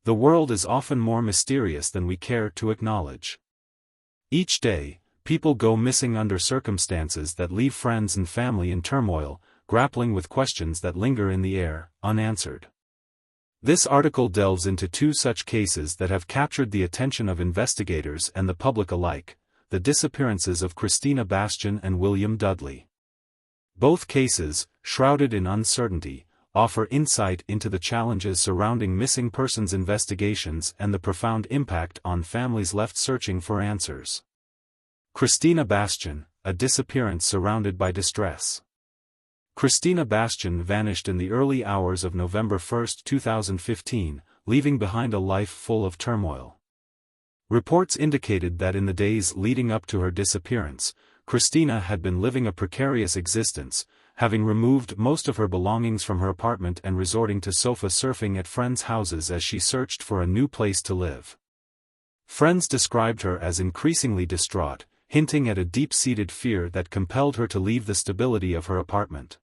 The world is often more mysterious than we care to acknowledge. Each day, people go missing under circumstances that leave friends and family in turmoil, grappling with questions that linger in the air, unanswered. This article delves into two such cases that have captured the attention of investigators and the public alike: the disappearances of Christina Bastion and William Dudley. Both cases, shrouded in uncertainty, offer insight into the challenges surrounding missing persons investigations and the profound impact on families left searching for answers. Christina Bastion, a disappearance surrounded by distress. Christina Bastion vanished in the early hours of November 1, 2015, leaving behind a life full of turmoil. Reports indicated that in the days leading up to her disappearance, Christina had been living a precarious existence, having removed most of her belongings from her apartment and resorting to sofa surfing at friends' houses as she searched for a new place to live. Friends described her as increasingly distraught, hinting at a deep-seated fear that compelled her to leave the stability of her apartment.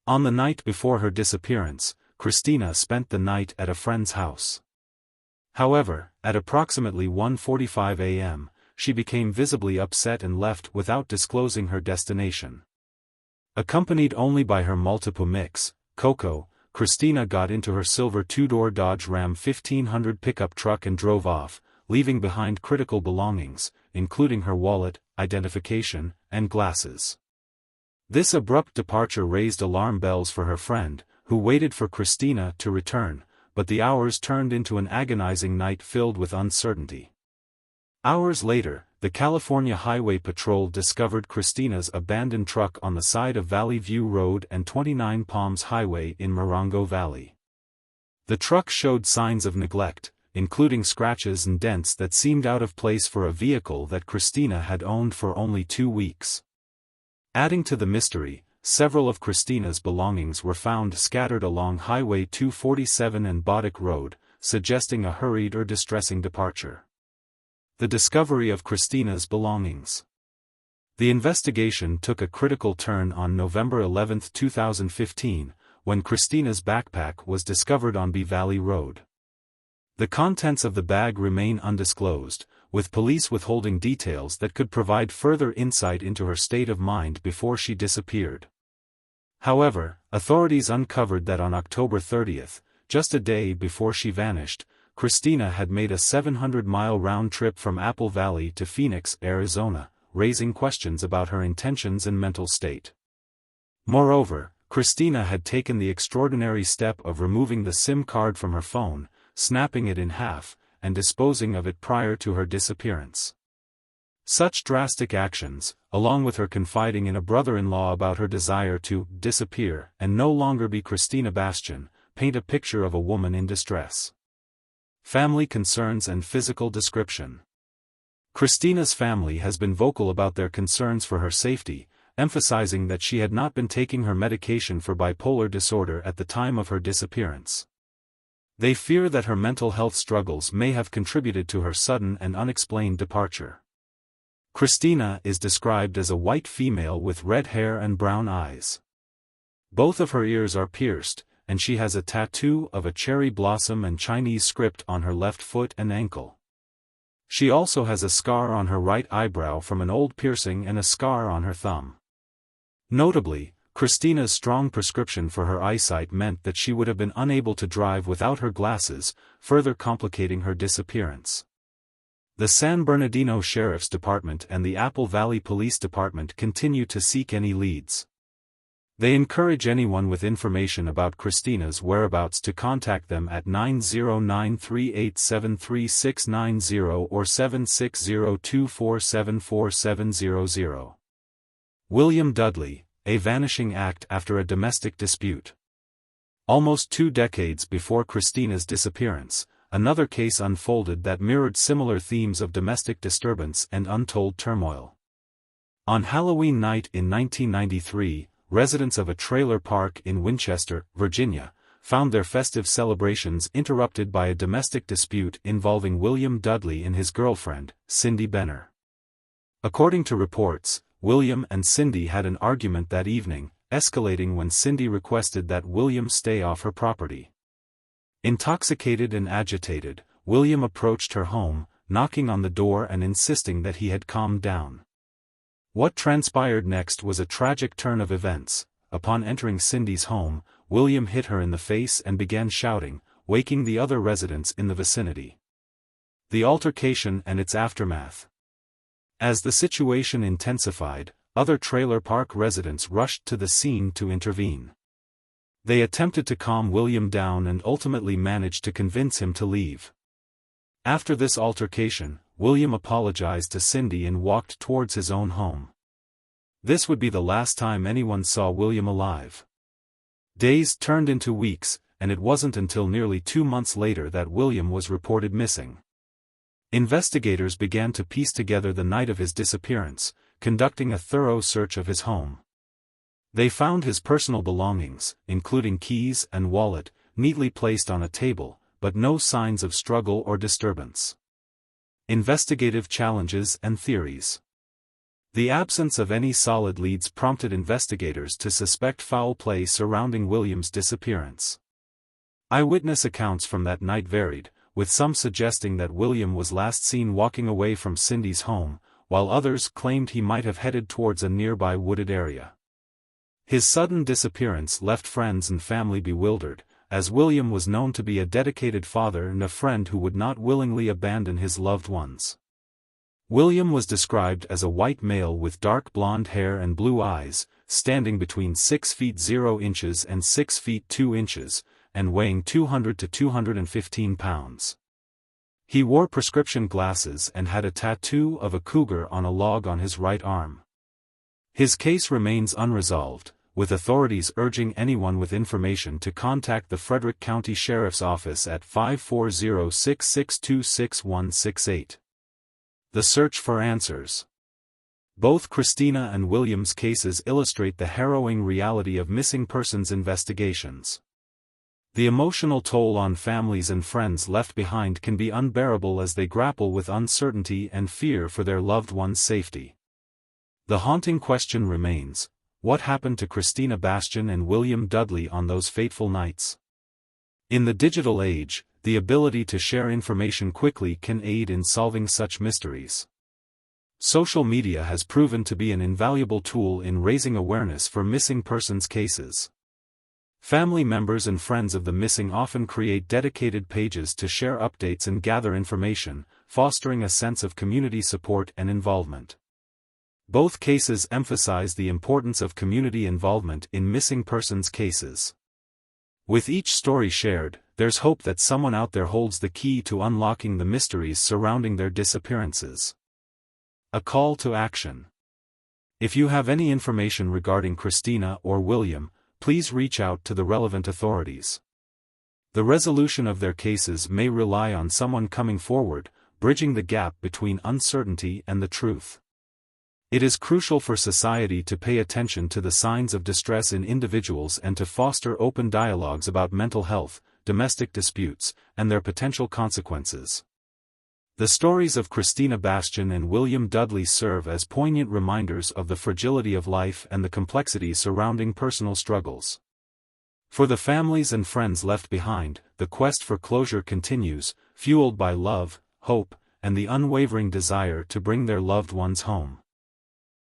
On the night before her disappearance, Christina spent the night at a friend's house. However, at approximately 1:45 a.m., she became visibly upset and left without disclosing her destination. Accompanied only by her multiple mix, Coco, Christina got into her silver two-door Dodge Ram 1500 pickup truck and drove off, leaving behind critical belongings, including her wallet, identification, and glasses. This abrupt departure raised alarm bells for her friend, who waited for Christina to return, but the hours turned into an agonizing night filled with uncertainty. Hours later, the California Highway Patrol discovered Christina's abandoned truck on the side of Valley View Road and 29 Palms Highway in Morongo Valley. The truck showed signs of neglect, including scratches and dents that seemed out of place for a vehicle that Christina had owned for only 2 weeks. Adding to the mystery, several of Christina's belongings were found scattered along Highway 247 and Boddick Road, suggesting a hurried or distressing departure. The discovery of Christina's belongings. The investigation took a critical turn on November 11, 2015, when Christina's backpack was discovered on Bee Valley Road. The contents of the bag remain undisclosed, with police withholding details that could provide further insight into her state of mind before she disappeared. However, authorities uncovered that on October 30, just a day before she vanished, Christina had made a 700-mile round trip from Apple Valley to Phoenix, Arizona, raising questions about her intentions and mental state. Moreover, Christina had taken the extraordinary step of removing the SIM card from her phone, snapping it in half, and disposing of it prior to her disappearance. Such drastic actions, along with her confiding in a brother-in-law about her desire to disappear and no longer be Christina Bastion, paint a picture of a woman in distress. Family concerns and physical description. Christina's family has been vocal about their concerns for her safety, emphasizing that she had not been taking her medication for bipolar disorder at the time of her disappearance. They fear that her mental health struggles may have contributed to her sudden and unexplained departure. Christina is described as a white female with red hair and brown eyes. Both of her ears are pierced, and she has a tattoo of a cherry blossom and Chinese script on her left foot and ankle. She also has a scar on her right eyebrow from an old piercing and a scar on her thumb. Notably, Christina's strong prescription for her eyesight meant that she would have been unable to drive without her glasses, further complicating her disappearance. The San Bernardino Sheriff's Department and the Apple Valley Police Department continue to seek any leads. They encourage anyone with information about Christina's whereabouts to contact them at 909-387-3690 or 760-2474700. William Dudley, a vanishing act after a domestic dispute. Almost 2 decades before Christina's disappearance, another case unfolded that mirrored similar themes of domestic disturbance and untold turmoil. On Halloween night in 1993, residents of a trailer park in Winchester, Virginia, found their festive celebrations interrupted by a domestic dispute involving William Dudley and his girlfriend, Cindy Benner. According to reports, William and Cindy had an argument that evening, escalating when Cindy requested that William stay off her property. Intoxicated and agitated, William approached her home, knocking on the door and insisting that he had calmed down. What transpired next was a tragic turn of events. Upon entering Cindy's home, William hit her in the face and began shouting, waking the other residents in the vicinity. The altercation and its aftermath. As the situation intensified, other trailer park residents rushed to the scene to intervene. They attempted to calm William down and ultimately managed to convince him to leave. After this altercation, William apologized to Cindy and walked towards his own home. This would be the last time anyone saw William alive. Days turned into weeks, and it wasn't until nearly 2 months later that William was reported missing. Investigators began to piece together the night of his disappearance, conducting a thorough search of his home. They found his personal belongings, including keys and wallet, neatly placed on a table, but no signs of struggle or disturbance. Investigative challenges and theories. The absence of any solid leads prompted investigators to suspect foul play surrounding William's disappearance. Eyewitness accounts from that night varied, with some suggesting that William was last seen walking away from Cindy's home, while others claimed he might have headed towards a nearby wooded area. His sudden disappearance left friends and family bewildered, as William was known to be a dedicated father and a friend who would not willingly abandon his loved ones. William was described as a white male with dark blonde hair and blue eyes, standing between 6 feet 0 inches and 6 feet 2 inches, and weighing 200 to 215 pounds. He wore prescription glasses and had a tattoo of a cougar on a log on his right arm. His case remains unresolved, with authorities urging anyone with information to contact the Frederick County Sheriff's Office at 540-662-6168. The search for answers. Both Christina and William's cases illustrate the harrowing reality of missing persons investigations. The emotional toll on families and friends left behind can be unbearable as they grapple with uncertainty and fear for their loved ones' safety. The haunting question remains: what happened to Christina Bastion and William Dudley on those fateful nights? In the digital age, the ability to share information quickly can aid in solving such mysteries. Social media has proven to be an invaluable tool in raising awareness for missing persons cases. Family members and friends of the missing often create dedicated pages to share updates and gather information, fostering a sense of community support and involvement. Both cases emphasize the importance of community involvement in missing persons cases. With each story shared, there's hope that someone out there holds the key to unlocking the mysteries surrounding their disappearances. A call to action. If you have any information regarding Christina or William, please reach out to the relevant authorities. The resolution of their cases may rely on someone coming forward, bridging the gap between uncertainty and the truth. It is crucial for society to pay attention to the signs of distress in individuals and to foster open dialogues about mental health, domestic disputes, and their potential consequences. The stories of Christina Bastion and William Dudley serve as poignant reminders of the fragility of life and the complexities surrounding personal struggles. For the families and friends left behind, the quest for closure continues, fueled by love, hope, and the unwavering desire to bring their loved ones home.